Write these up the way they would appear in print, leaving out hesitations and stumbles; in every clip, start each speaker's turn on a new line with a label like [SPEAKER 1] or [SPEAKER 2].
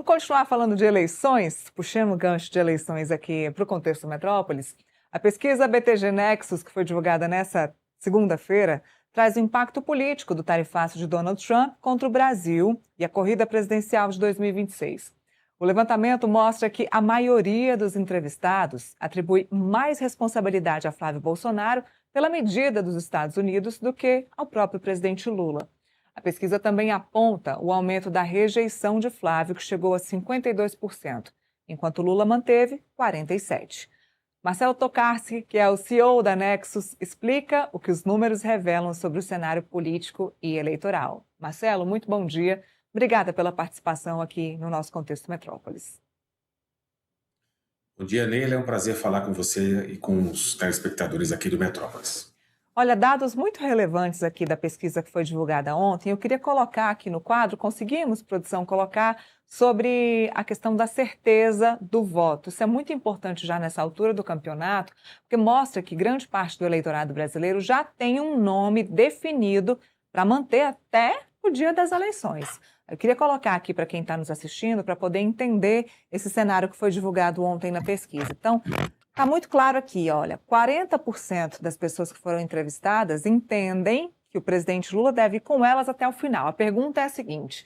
[SPEAKER 1] continuar falando de eleições, puxando o gancho de eleições aqui para o contexto Metrópolis. A pesquisa BTG Nexus, que foi divulgada nessa segunda-feira, traz o impacto político do tarifaço de Donald Trump contra o Brasil e a corrida presidencial de 2026. O levantamento mostra que a maioria dos entrevistados atribui mais responsabilidade a Flávio Bolsonaro pela medida dos Estados Unidos do que ao próprio presidente Lula. A pesquisa também aponta o aumento da rejeição de Flávio, que chegou a 52%, enquanto Lula manteve 47%. Marcelo Tokarski, que é o CEO da Nexus, explica o que os números revelam sobre o cenário político e eleitoral. Marcelo, muito bom dia. Obrigada pela participação aqui no nosso Contexto Metrópolis.
[SPEAKER 2] Bom dia, Neila. É um prazer falar com você e com os telespectadores aqui do Metrópolis.
[SPEAKER 1] Olha, dados muito relevantes aqui da pesquisa que foi divulgada ontem, eu queria colocar aqui no quadro, conseguimos, produção, colocar sobre a questão da certeza do voto. Isso é muito importante já nessa altura do campeonato, porque mostra que grande parte do eleitorado brasileiro já tem um nome definido para manter até o dia das eleições. Eu queria colocar aqui para quem está nos assistindo, para poder entender esse cenário que foi divulgado ontem na pesquisa. Então, está muito claro aqui, olha, 40% das pessoas que foram entrevistadas entendem que o presidente Lula deve ir com elas até o final. A pergunta é a seguinte: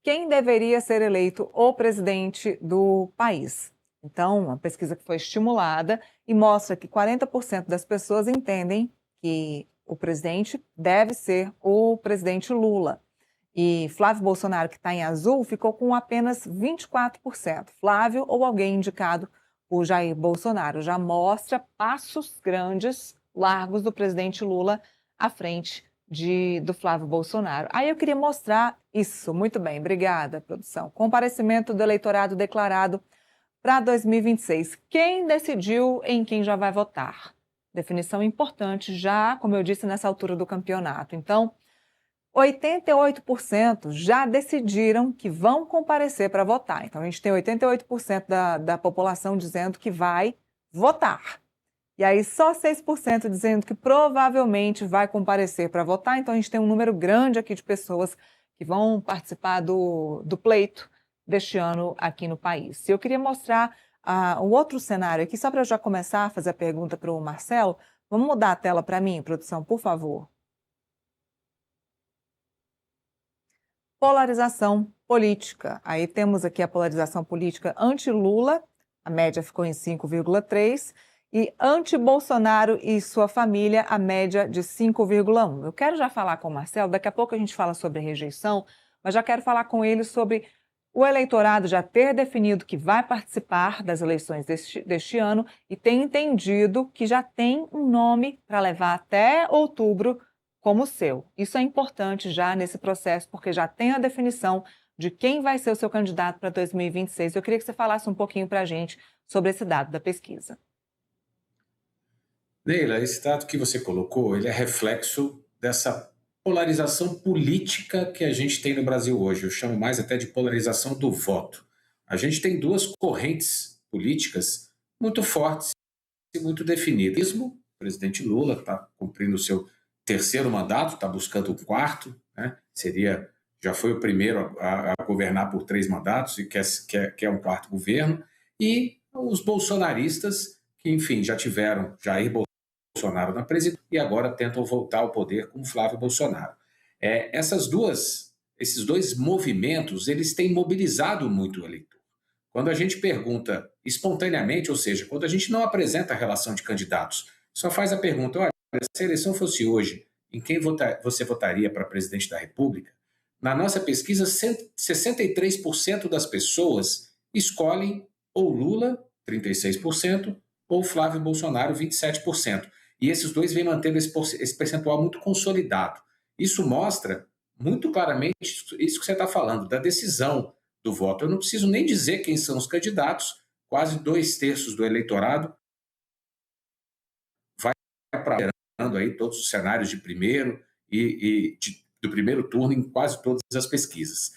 [SPEAKER 1] quem deveria ser eleito o presidente do país? Então, uma pesquisa que foi estimulada e mostra que 40% das pessoas entendem que o presidente deve ser o presidente Lula. E Flávio Bolsonaro, que está em azul, ficou com apenas 24%. Flávio ou alguém indicado por Jair Bolsonaro. Já mostra passos grandes, largos do presidente Lula à frente do Flávio Bolsonaro. Aí eu queria mostrar isso. Muito bem, obrigada, produção. Comparecimento do eleitorado declarado para 2026. Quem decidiu em quem já vai votar? Definição importante já, como eu disse, nessa altura do campeonato. Então, 88% já decidiram que vão comparecer para votar. Então, a gente tem 88% da população dizendo que vai votar. E aí, só 6% dizendo que provavelmente vai comparecer para votar. Então, a gente tem um número grande aqui de pessoas que vão participar do pleito deste ano aqui no país. E eu queria mostrar um outro cenário aqui, só para eu já começar a fazer a pergunta para o Marcelo. Vamos mudar a tela para mim, produção, por favor. Polarização política. Aí temos aqui a polarização política anti-Lula, a média ficou em 5,3%, e anti-Bolsonaro e sua família, a média de 5,1%. Eu quero já falar com o Marcelo, daqui a pouco a gente fala sobre rejeição, mas já quero falar com ele sobre o eleitorado já ter definido que vai participar das eleições deste ano e tem entendido que já tem um nome para levar até outubro como o seu. Isso é importante já nesse processo, porque já tem a definição de quem vai ser o seu candidato para 2026. Eu queria que você falasse um pouquinho para a gente sobre esse dado da pesquisa.
[SPEAKER 2] Neila, esse dado que você colocou, ele é reflexo dessa polarização política que a gente tem no Brasil hoje. Eu chamo mais até de polarização do voto. A gente tem duas correntes políticas muito fortes e muito definidas. O presidente Lula está cumprindo o seu terceiro mandato, está buscando o quarto, né? Já foi o primeiro a governar por 3 mandatos e quer um quarto governo, e os bolsonaristas, que, enfim, já tiveram Jair Bolsonaro na presidência e agora tentam voltar ao poder com Flávio Bolsonaro. Esses dois movimentos, eles têm mobilizado muito o eleitor. Quando a gente pergunta espontaneamente, ou seja, quando a gente não apresenta a relação de candidatos, só faz a pergunta: olha, se a eleição fosse hoje, em quem você votaria para presidente da República? Na nossa pesquisa, 63% das pessoas escolhem ou Lula, 36%, ou Flávio Bolsonaro, 27%. E esses dois vêm mantendo esse percentual muito consolidado. Isso mostra muito claramente isso que você está falando, da decisão do voto. Eu não preciso nem dizer quem são os candidatos, quase 2/3 do eleitorado vai para aí todos os cenários de primeiro do primeiro turno em quase todas as pesquisas.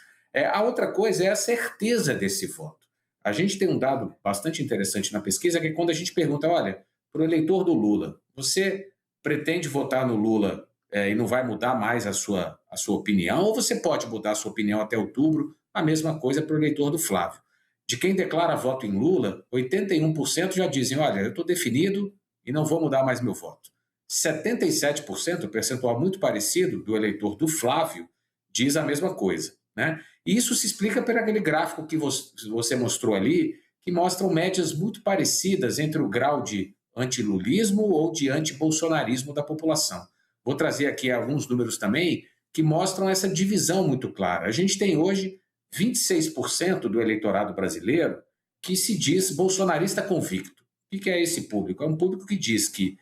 [SPEAKER 2] A outra coisa é a certeza desse voto. A gente tem um dado bastante interessante na pesquisa, que é quando a gente pergunta: olha, para o eleitor do Lula, você pretende votar no Lula e não vai mudar mais a sua opinião, ou você pode mudar a sua opinião até outubro? A mesma coisa para o eleitor do Flávio. De quem declara voto em Lula, 81% já dizem, olha, eu estou definido e não vou mudar mais meu voto. 77%, percentual muito parecido do eleitor do Flávio, diz a mesma coisa, né? E isso se explica por aquele gráfico que você mostrou ali, que mostram médias muito parecidas entre o grau de antilulismo ou de antibolsonarismo da população. Vou trazer aqui alguns números também que mostram essa divisão muito clara. A gente tem hoje 26% do eleitorado brasileiro que se diz bolsonarista convicto. O que é esse público? É um público que diz que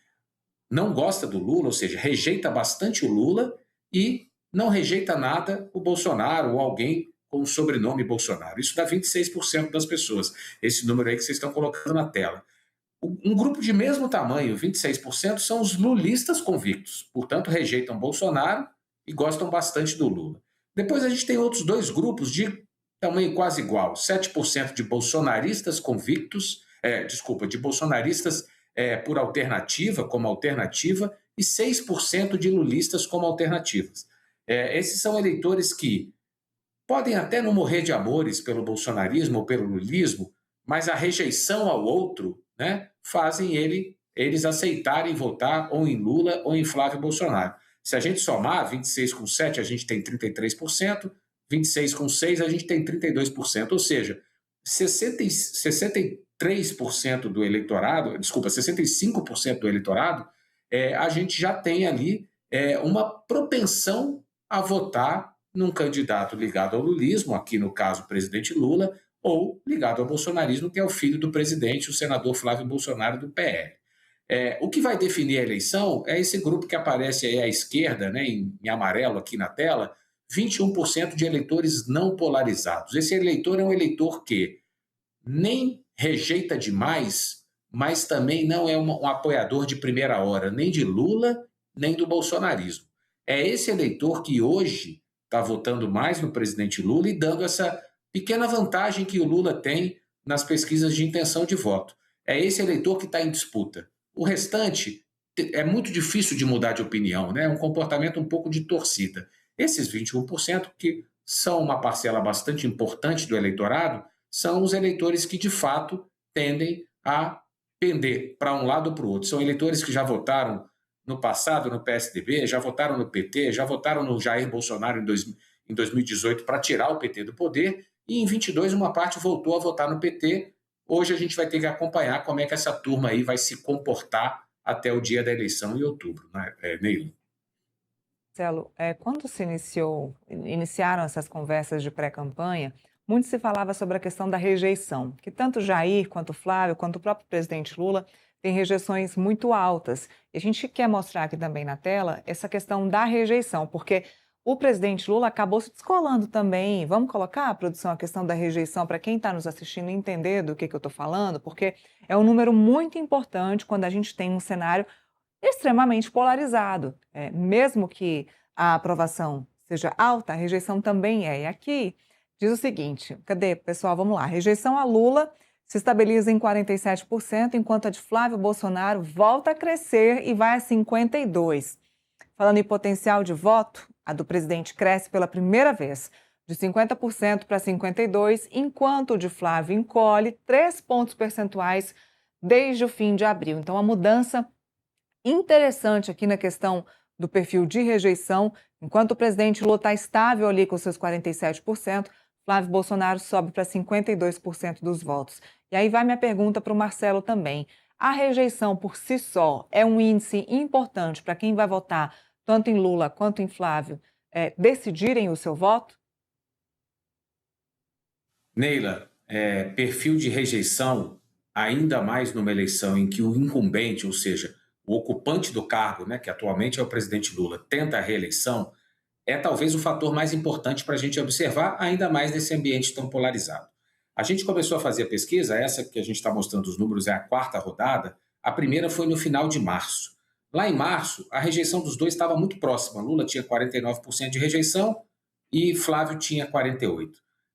[SPEAKER 2] não gosta do Lula, ou seja, rejeita bastante o Lula e não rejeita nada o Bolsonaro ou alguém com o sobrenome Bolsonaro. Isso dá 26% das pessoas, esse número aí que vocês estão colocando na tela. Um grupo de mesmo tamanho, 26%, são os lulistas convictos, portanto, rejeitam Bolsonaro e gostam bastante do Lula. Depois a gente tem outros dois grupos de tamanho quase igual, 7% de bolsonaristas convictos, de bolsonaristas por alternativa, como alternativa, e 6% de lulistas como alternativas. Esses são eleitores que podem até não morrer de amores pelo bolsonarismo ou pelo lulismo, mas a rejeição ao outro, né, fazem eles aceitarem votar ou em Lula ou em Flávio Bolsonaro. Se a gente somar 26 com 7, a gente tem 33%, 26 com 6, a gente tem 32%, ou seja, 63% do eleitorado, 65% do eleitorado, a gente já tem ali uma propensão a votar num candidato ligado ao lulismo, aqui no caso o presidente Lula, ou ligado ao bolsonarismo, que é o filho do presidente, o senador Flávio Bolsonaro, do PL. O que vai definir a eleição é esse grupo que aparece aí à esquerda, né, em amarelo aqui na tela, 21% de eleitores não polarizados. Esse eleitor é um eleitor que nem rejeita demais, mas também não é um apoiador de primeira hora, nem de Lula, nem do bolsonarismo. É esse eleitor que hoje está votando mais no presidente Lula e dando essa pequena vantagem que o Lula tem nas pesquisas de intenção de voto. É esse eleitor que está em disputa. O restante é muito difícil de mudar de opinião, né? É um comportamento um pouco de torcida. Esses 21%, que são uma parcela bastante importante do eleitorado, são os eleitores que, de fato, tendem a pender para um lado ou para o outro. São eleitores que já votaram no passado no PSDB, já votaram no PT, já votaram no Jair Bolsonaro em 2018 para tirar o PT do poder, e em 22 uma parte voltou a votar no PT. Hoje a gente vai ter que acompanhar como é que essa turma aí vai se comportar até o dia da eleição em outubro, né, Neila?
[SPEAKER 1] Marcelo, quando se iniciaram essas conversas de pré-campanha, muito se falava sobre a questão da rejeição, que tanto Jair, quanto Flávio, quanto o próprio presidente Lula têm rejeições muito altas. E a gente quer mostrar aqui também na tela essa questão da rejeição, porque o presidente Lula acabou se descolando também. Vamos colocar, produção, a questão da rejeição para quem está nos assistindo entender do que eu estou falando, porque é um número muito importante quando a gente tem um cenário extremamente polarizado. Mesmo que a aprovação seja alta, a rejeição também é. E aqui diz o seguinte, cadê, pessoal? Vamos lá. A rejeição a Lula se estabiliza em 47%, enquanto a de Flávio Bolsonaro volta a crescer e vai a 52%. Falando em potencial de voto, a do presidente cresce pela primeira vez, de 50% para 52%, enquanto o de Flávio encolhe 3 pontos percentuais desde o fim de abril. Então, a mudança interessante aqui na questão do perfil de rejeição, enquanto o presidente Lula está estável ali com seus 47%, Flávio Bolsonaro sobe para 52% dos votos. E aí vai minha pergunta para o Marcelo também. A rejeição por si só é um índice importante para quem vai votar tanto em Lula quanto em Flávio decidirem o seu voto?
[SPEAKER 2] Neila, perfil de rejeição, ainda mais numa eleição em que o incumbente, ou seja, o ocupante do cargo, né, que atualmente é o presidente Lula, tenta a reeleição, é talvez o fator mais importante para a gente observar, ainda mais nesse ambiente tão polarizado. A gente começou a fazer a pesquisa, essa que a gente está mostrando os números é a 4ª rodada, a primeira foi no final de março. Lá em março, a rejeição dos dois estava muito próxima. Lula tinha 49% de rejeição e Flávio tinha 48%.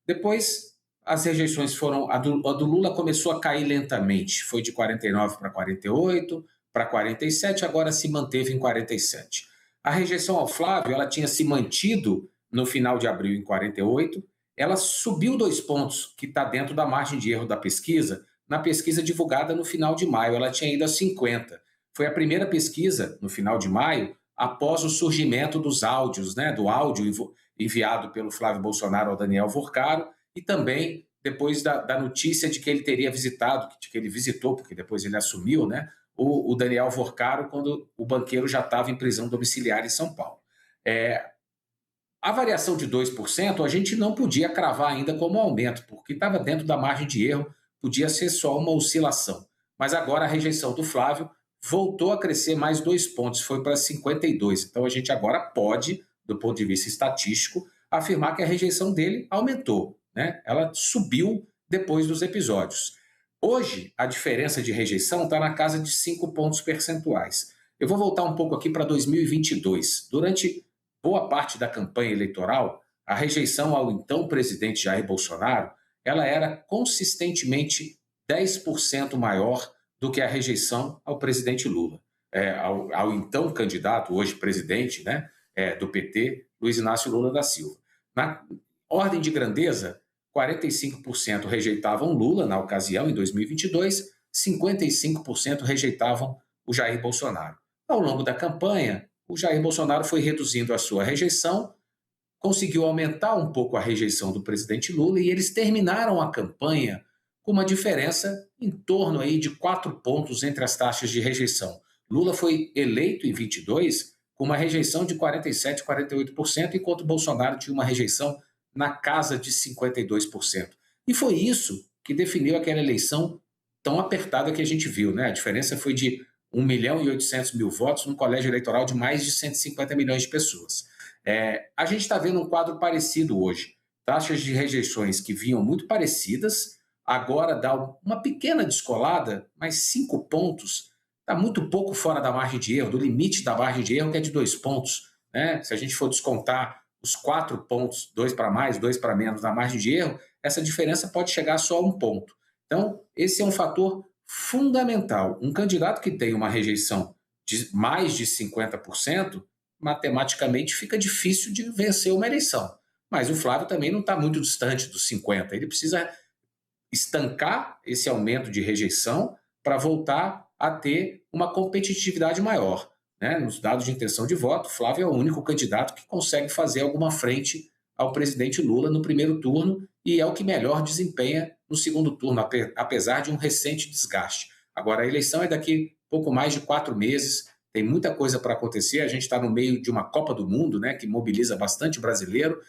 [SPEAKER 2] Depois, as rejeições foram... A do Lula começou a cair lentamente. Foi de 49% para 48%, para 47%, agora se manteve em 47%. A rejeição ao Flávio ela tinha se mantido no final de abril em 48%, ela subiu 2 pontos, que está dentro da margem de erro da pesquisa, na pesquisa divulgada no final de maio. Ela tinha ido a 50. Foi a primeira pesquisa, no final de maio, após o surgimento dos áudios, né, do áudio enviado pelo Flávio Bolsonaro ao Daniel Vorcaro, e também depois da notícia de que ele teria visitado, de que ele visitou, porque depois ele assumiu, né, o Daniel Vorcaro, quando o banqueiro já estava em prisão domiciliar em São Paulo. A variação de 2% a gente não podia cravar ainda como aumento, porque estava dentro da margem de erro, podia ser só uma oscilação. Mas agora a rejeição do Flávio voltou a crescer mais 2 pontos, foi para 52. Então a gente agora pode, do ponto de vista estatístico, afirmar que a rejeição dele aumentou, né? Ela subiu depois dos episódios. Hoje, a diferença de rejeição está na casa de 5 pontos percentuais. Eu vou voltar um pouco aqui para 2022. Durante boa parte da campanha eleitoral, a rejeição ao então presidente Jair Bolsonaro, ela era consistentemente 10% maior do que a rejeição ao presidente Lula, ao então candidato, hoje presidente, né, do PT, Luiz Inácio Lula da Silva. Na ordem de grandeza, 45% rejeitavam Lula na ocasião, em 2022, 55% rejeitavam o Jair Bolsonaro. Ao longo da campanha, o Jair Bolsonaro foi reduzindo a sua rejeição, conseguiu aumentar um pouco a rejeição do presidente Lula e eles terminaram a campanha com uma diferença em torno aí de 4 pontos entre as taxas de rejeição. Lula foi eleito em 22 com uma rejeição de 47%, 48%, enquanto Bolsonaro tinha uma rejeição na casa de 52%. E foi isso que definiu aquela eleição tão apertada que a gente viu, né? A diferença foi de 1.800.000 votos num colégio eleitoral de mais de 150 milhões de pessoas. A gente está vendo um quadro parecido hoje. Taxas de rejeições que vinham muito parecidas, agora dá uma pequena descolada, mas 5 pontos está muito pouco fora da margem de erro, do limite da margem de erro, que é de 2 pontos. Né? Se a gente for descontar os 4 pontos, 2 para mais, 2 para menos na margem de erro, essa diferença pode chegar só a 1 ponto. Então, esse é um fator fundamental. Um candidato que tem uma rejeição de mais de 50%, matematicamente fica difícil de vencer uma eleição. Mas o Flávio também não está muito distante dos 50%. Ele precisa estancar esse aumento de rejeição para voltar a ter uma competitividade maior. Né? Nos dados de intenção de voto, Flávio é o único candidato que consegue fazer alguma frente ao presidente Lula no primeiro turno e é o que melhor desempenha no segundo turno, apesar de um recente desgaste. Agora, a eleição é daqui pouco mais de 4 meses, tem muita coisa para acontecer, a gente está no meio de uma Copa do Mundo, né, que mobiliza bastante brasileiro.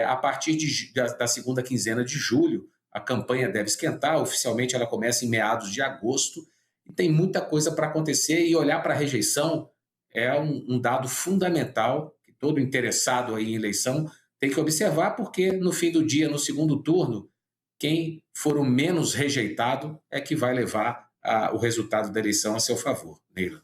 [SPEAKER 2] A partir da segunda quinzena de julho, a campanha deve esquentar, oficialmente ela começa em meados de agosto, e tem muita coisa para acontecer, e olhar para a rejeição é um dado fundamental que todo interessado aí em eleição tem que observar, porque no fim do dia, no segundo turno, quem for o menos rejeitado é que vai levar o resultado da eleição a seu favor. Neila.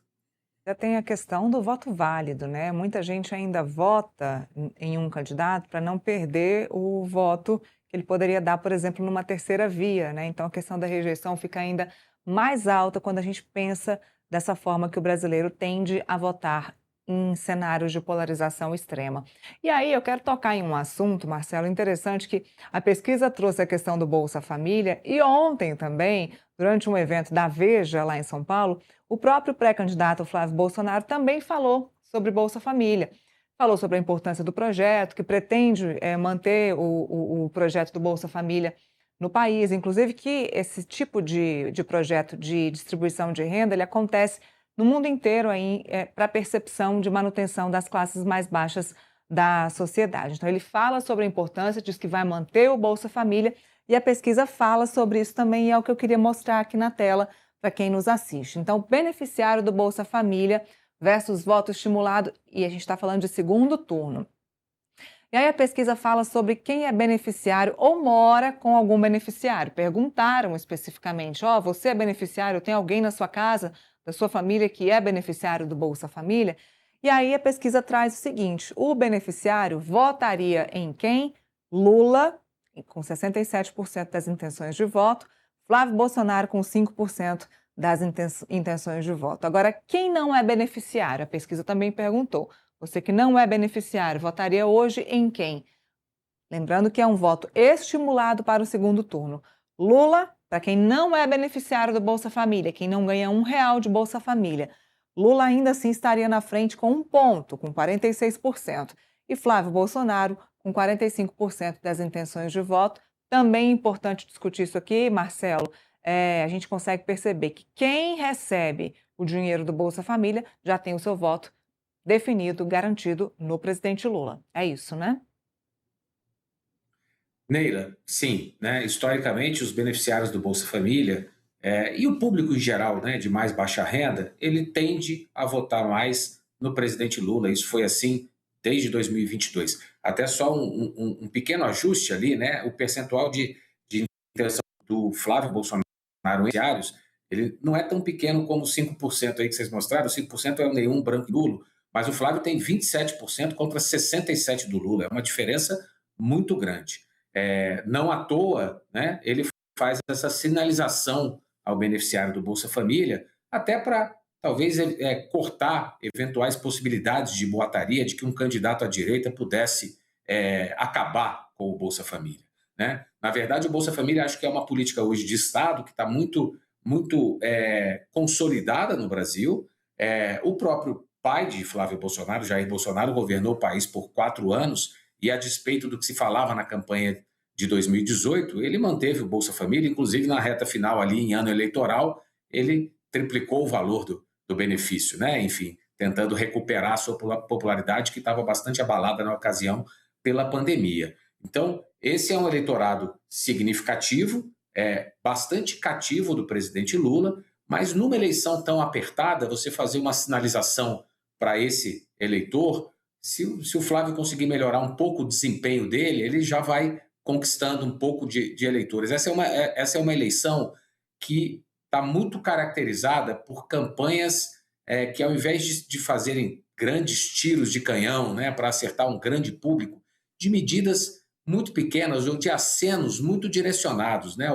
[SPEAKER 1] Já tem a questão do voto válido, né? Muita gente ainda vota em um candidato para não perder o voto que ele poderia dar, por exemplo, numa terceira via, né? Então a questão da rejeição fica ainda mais alta quando a gente pensa dessa forma que o brasileiro tende a votar em cenários de polarização extrema. E aí eu quero tocar em um assunto, Marcelo, interessante, que a pesquisa trouxe a questão do Bolsa Família e ontem também, durante um evento da Veja lá em São Paulo, o próprio pré-candidato Flávio Bolsonaro também falou sobre Bolsa Família. Falou sobre a importância do projeto, que pretende manter o projeto do Bolsa Família no país, inclusive que esse tipo de projeto de distribuição de renda ele acontece no mundo inteiro para a percepção de manutenção das classes mais baixas da sociedade. Então ele fala sobre a importância, diz que vai manter o Bolsa Família e a pesquisa fala sobre isso também e é o que eu queria mostrar aqui na tela para quem nos assiste. Então, beneficiário do Bolsa Família versus voto estimulado, e a gente está falando de segundo turno. E aí a pesquisa fala sobre quem é beneficiário ou mora com algum beneficiário. Perguntaram especificamente, você é beneficiário, tem alguém na sua casa, da sua família que é beneficiário do Bolsa Família? E aí a pesquisa traz o seguinte, o beneficiário votaria em quem? Lula, com 67% das intenções de voto, Flávio Bolsonaro com 5% das intenções de voto. Agora, quem não é beneficiário? A pesquisa também perguntou. Você que não é beneficiário, votaria hoje em quem? Lembrando que é um voto estimulado para o segundo turno. Lula, para quem não é beneficiário do Bolsa Família, quem não ganha R$ 1 de Bolsa Família, Lula ainda assim estaria na frente com 1 ponto, com 46%. E Flávio Bolsonaro, com 45% das intenções de voto. Também é importante discutir isso aqui, Marcelo. A gente consegue perceber que quem recebe o dinheiro do Bolsa Família já tem o seu voto definido, garantido no presidente Lula. É isso, né?
[SPEAKER 2] Neila, sim, né? Historicamente, os beneficiários do Bolsa Família e o público em geral, né, de mais baixa renda, ele tende a votar mais no presidente Lula. Isso foi assim desde 2022. Até só um pequeno ajuste ali, né? O percentual de intenção do Flávio Bolsonaro em beneficiários, ele não é tão pequeno como os 5% aí que vocês mostraram. 5% é o nenhum branco e nulo, mas o Flávio tem 27% contra 67% do Lula. É uma diferença muito grande. Não à toa, né, ele faz essa sinalização ao beneficiário do Bolsa Família, até para talvez cortar eventuais possibilidades de boataria, de que um candidato à direita pudesse acabar com o Bolsa Família. Né? Na verdade, o Bolsa Família acho que é uma política hoje de Estado que está muito consolidada no Brasil. O próprio pai de Flávio Bolsonaro, Jair Bolsonaro, governou o país por 4 anos, e a despeito do que se falava na campanha de 2018, ele manteve o Bolsa Família, inclusive na reta final ali, em ano eleitoral, ele triplicou o valor do benefício, né? Enfim, tentando recuperar a sua popularidade, que estava bastante abalada na ocasião pela pandemia. Então, esse é um eleitorado significativo, bastante cativo do presidente Lula, mas numa eleição tão apertada, você fazer uma sinalização para esse eleitor, se o Flávio conseguir melhorar um pouco o desempenho dele, ele já vai conquistando um pouco de eleitores. Essa é uma eleição que está muito caracterizada por campanhas que, ao invés de fazerem grandes tiros de canhão, né, para acertar um grande público, de medidas muito pequenas ou de acenos muito direcionados. Né?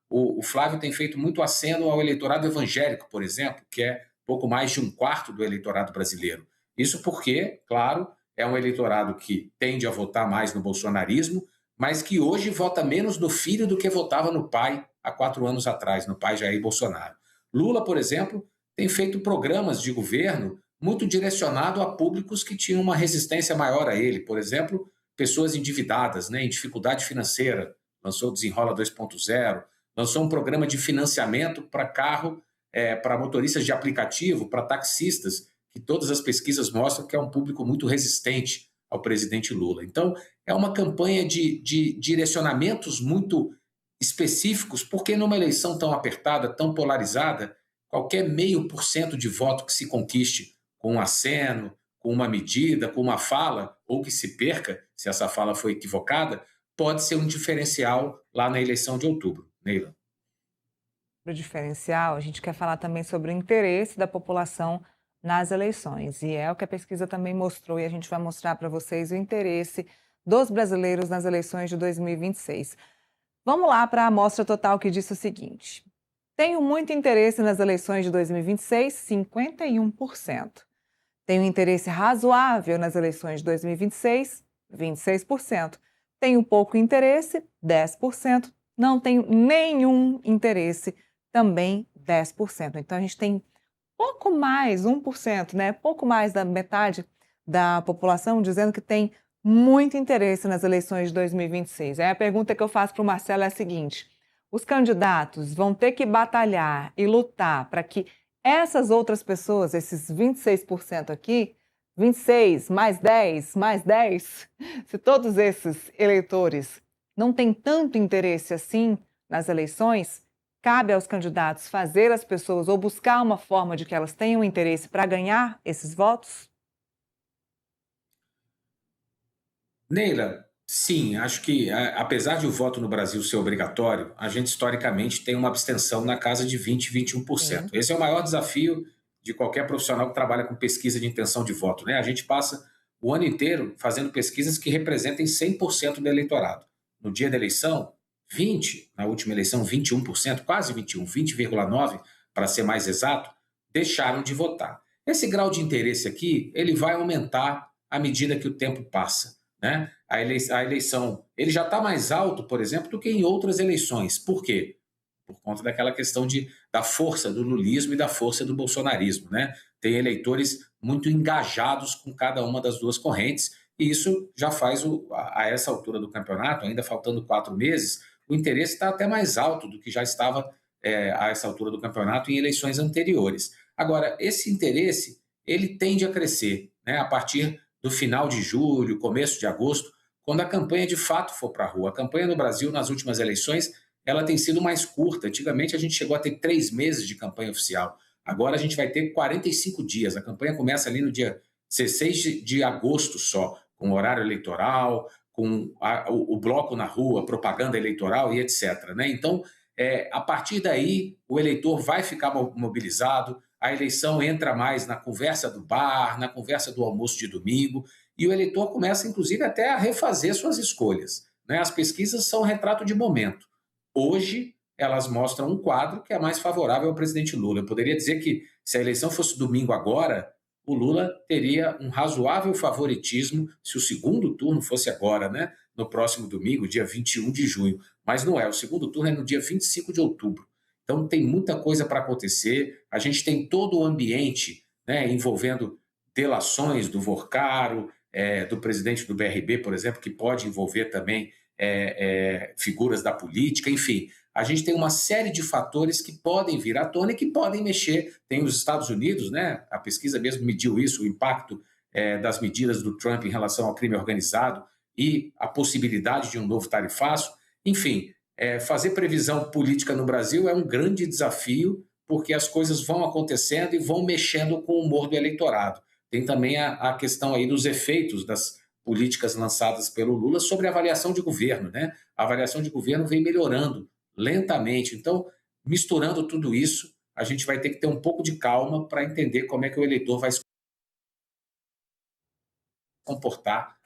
[SPEAKER 2] O Flávio tem feito muito aceno ao eleitorado evangélico, por exemplo, que é pouco mais de 1/4 do eleitorado brasileiro. Isso porque, claro, é um eleitorado que tende a votar mais no bolsonarismo, mas que hoje vota menos no filho do que votava no pai há 4 anos atrás, no pai Jair Bolsonaro. Lula, por exemplo, tem feito programas de governo muito direcionado a públicos que tinham uma resistência maior a ele. Por exemplo, pessoas endividadas, né, em dificuldade financeira. Lançou o Desenrola 2.0, lançou um programa de financiamento para carro, para motoristas de aplicativo, para taxistas, que todas as pesquisas mostram que é um público muito resistente ao presidente Lula. Então, é uma campanha de direcionamentos muito específicos, porque numa eleição tão apertada, tão polarizada, qualquer 0,5% de voto que se conquiste com um aceno, com uma medida, com uma fala, ou que se perca, se essa fala foi equivocada, pode ser um diferencial lá na eleição de outubro. Neila.
[SPEAKER 1] O diferencial, a gente quer falar também sobre o interesse da população nas eleições. E é o que a pesquisa também mostrou, e a gente vai mostrar para vocês o interesse dos brasileiros nas eleições de 2026. Vamos lá para a amostra total, que disse o seguinte: tenho muito interesse nas eleições de 2026, 51%. Tenho interesse razoável nas eleições de 2026, 26%. Tenho pouco interesse, 10%. Não tenho nenhum interesse, também 10%. Então, a gente tem pouco mais, 1%, né? Pouco mais da metade da população dizendo que tem muito interesse nas eleições de 2026. Aí a pergunta que eu faço para o Marcelo é a seguinte: os candidatos vão ter que batalhar e lutar para que essas outras pessoas, esses 26% aqui, 26 mais 10 mais 10, se todos esses eleitores não têm tanto interesse assim nas eleições, cabe aos candidatos fazer as pessoas ou buscar uma forma de que elas tenham interesse para ganhar esses votos?
[SPEAKER 2] Neila, sim, acho que apesar de o voto no Brasil ser obrigatório, a gente historicamente tem uma abstenção na casa de 20, 21%. Esse é o maior desafio de qualquer profissional que trabalha com pesquisa de intenção de voto, né? A gente passa o ano inteiro fazendo pesquisas que representem 100% do eleitorado. No dia da eleição, 20, na última eleição 21%, quase 21, 20,9 para ser mais exato, deixaram de votar. Esse grau de interesse aqui, ele vai aumentar à medida que o tempo passa. né? A eleição, ele já está mais alto, por exemplo, do que em outras eleições. Por quê? Por conta daquela questão da força do lulismo e da força do bolsonarismo, né? Tem eleitores muito engajados com cada uma das duas correntes, e isso já faz, a essa altura do campeonato, ainda faltando 4 meses, o interesse está até mais alto do que já estava a essa altura do campeonato em eleições anteriores. Agora, esse interesse, ele tende a crescer, né, a partir do final de julho, começo de agosto, quando a campanha de fato for para a rua. A campanha no Brasil, nas últimas eleições, ela tem sido mais curta. Antigamente, a gente chegou a ter 3 meses de campanha oficial. Agora, a gente vai ter 45 dias. A campanha começa ali no dia 16 de agosto só, com horário eleitoral, com o bloco na rua, propaganda eleitoral e etc. Né? Então, a partir daí, o eleitor vai ficar mobilizado, a eleição entra mais na conversa do bar, na conversa do almoço de domingo, e o eleitor começa, inclusive, até a refazer suas escolhas. Né? As pesquisas são um retrato de momento. Hoje, elas mostram um quadro que é mais favorável ao presidente Lula. Eu poderia dizer que, se a eleição fosse domingo agora, o Lula teria um razoável favoritismo se o segundo turno fosse agora, né? No próximo domingo, dia 21 de junho. Mas não é, o segundo turno é no dia 25 de outubro. Então tem muita coisa para acontecer, a gente tem todo o ambiente, né, envolvendo delações do Vorcaro, do presidente do BRB, por exemplo, que pode envolver também figuras da política, enfim. A gente tem uma série de fatores que podem vir à tona e que podem mexer. Tem os Estados Unidos, né? A pesquisa mesmo mediu isso, o impacto das medidas do Trump em relação ao crime organizado e a possibilidade de um novo tarifaço. Enfim, fazer previsão política no Brasil é um grande desafio, porque as coisas vão acontecendo e vão mexendo com o humor do eleitorado. Tem também a questão aí dos efeitos das políticas lançadas pelo Lula sobre a avaliação de governo, né? A avaliação de governo vem melhorando lentamente. Então, misturando tudo isso, a gente vai ter que ter um pouco de calma para entender como é que o eleitor vai se comportar,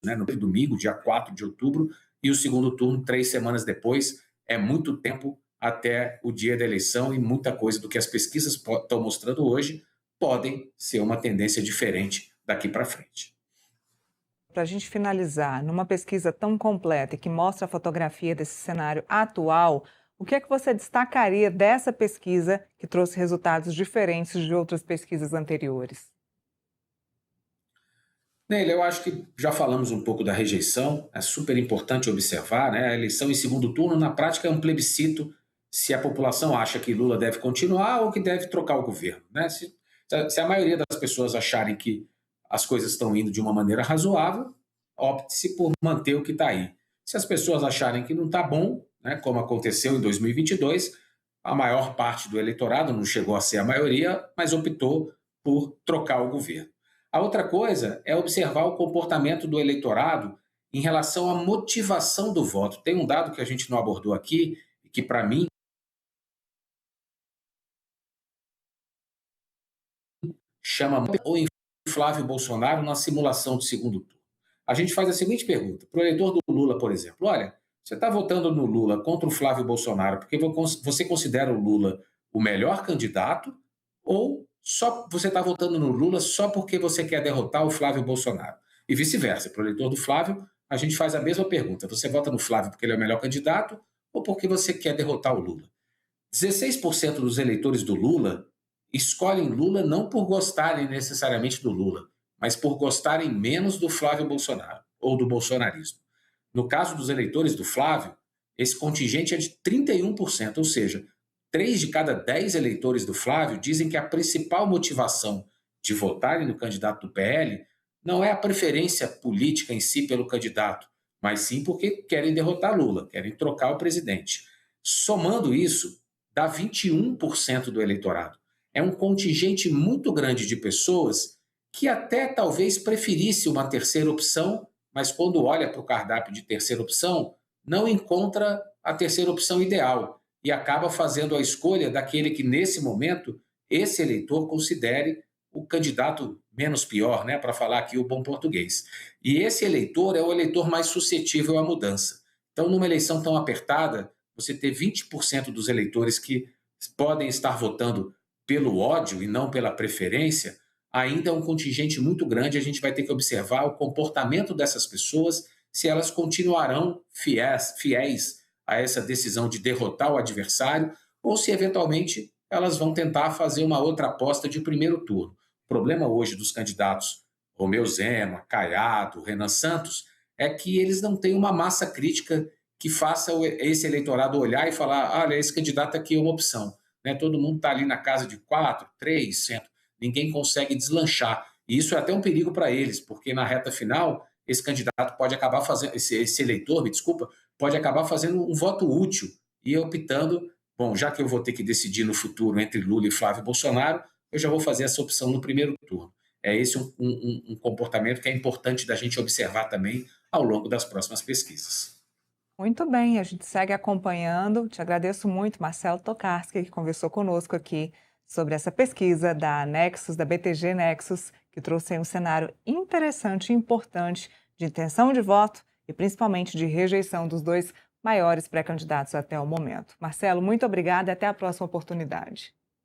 [SPEAKER 2] né, no domingo, dia 4 de outubro, e o segundo turno 3 semanas depois. É muito tempo até o dia da eleição e muita coisa do que as pesquisas estão mostrando hoje podem ser uma tendência diferente daqui para frente.
[SPEAKER 1] Para a gente finalizar, numa pesquisa tão completa e que mostra a fotografia desse cenário atual, o que é que você destacaria dessa pesquisa que trouxe resultados diferentes de outras pesquisas anteriores?
[SPEAKER 2] Neila, eu acho que já falamos um pouco da rejeição, é super importante observar, né? A eleição em segundo turno, na prática, é um plebiscito se a população acha que Lula deve continuar ou que deve trocar o governo. Né? Se a maioria das pessoas acharem que as coisas estão indo de uma maneira razoável, opte-se por manter o que está aí. Se as pessoas acharem que não está bom, né, como aconteceu em 2022, a maior parte do eleitorado, não chegou a ser a maioria, mas optou por trocar o governo. A outra coisa é observar o comportamento do eleitorado em relação à motivação do voto. Tem um dado que a gente não abordou aqui, que para mim chama o Flávio Bolsonaro na simulação do segundo turno. A gente faz a seguinte pergunta para o eleitor do Lula, por exemplo: olha, você está votando no Lula contra o Flávio Bolsonaro porque você considera o Lula o melhor candidato, ou só você está votando no Lula só porque você quer derrotar o Flávio Bolsonaro? E vice-versa, para o eleitor do Flávio, a gente faz a mesma pergunta: você vota no Flávio porque ele é o melhor candidato ou porque você quer derrotar o Lula? 16% dos eleitores do Lula escolhem Lula não por gostarem necessariamente do Lula, mas por gostarem menos do Flávio Bolsonaro ou do bolsonarismo. No caso dos eleitores do Flávio, esse contingente é de 31%, ou seja, 3 de cada 10 eleitores do Flávio dizem que a principal motivação de votarem no candidato do PL não é a preferência política em si pelo candidato, mas sim porque querem derrotar Lula, querem trocar o presidente. Somando isso, dá 21% do eleitorado. É um contingente muito grande de pessoas que até talvez preferisse uma terceira opção, mas quando olha para o cardápio de terceira opção, não encontra a terceira opção ideal e acaba fazendo a escolha daquele que, nesse momento, esse eleitor considere o candidato menos pior, né, para falar aqui o bom português. E esse eleitor é o eleitor mais suscetível à mudança. Então, numa eleição tão apertada, você ter 20% dos eleitores que podem estar votando pelo ódio e não pela preferência, ainda é um contingente muito grande, a gente vai ter que observar o comportamento dessas pessoas, se elas continuarão fiéis a essa decisão de derrotar o adversário, ou se eventualmente elas vão tentar fazer uma outra aposta de primeiro turno. O problema hoje dos candidatos Romeu Zema, Caiado, Renan Santos, é que eles não têm uma massa crítica que faça esse eleitorado olhar e falar: olha, esse candidato aqui é uma opção. Né? Todo mundo está ali na casa de 4, 3%, ninguém consegue deslanchar. E isso é até um perigo para eles, porque na reta final, esse candidato pode acabar fazendo, esse eleitor, me desculpa, pode acabar fazendo um voto útil e optando, bom, já que eu vou ter que decidir no futuro entre Lula e Flávio Bolsonaro, eu já vou fazer essa opção no primeiro turno. É esse um comportamento que é importante da gente observar também ao longo das próximas pesquisas.
[SPEAKER 1] Muito bem, a gente segue acompanhando. Te agradeço muito, Marcelo Tokarski, que conversou conosco aqui sobre essa pesquisa da Nexus, da BTG Nexus, que trouxe aí um cenário interessante e importante de intenção de voto e principalmente de rejeição dos dois maiores pré-candidatos até o momento. Marcelo, muito obrigada e até a próxima oportunidade.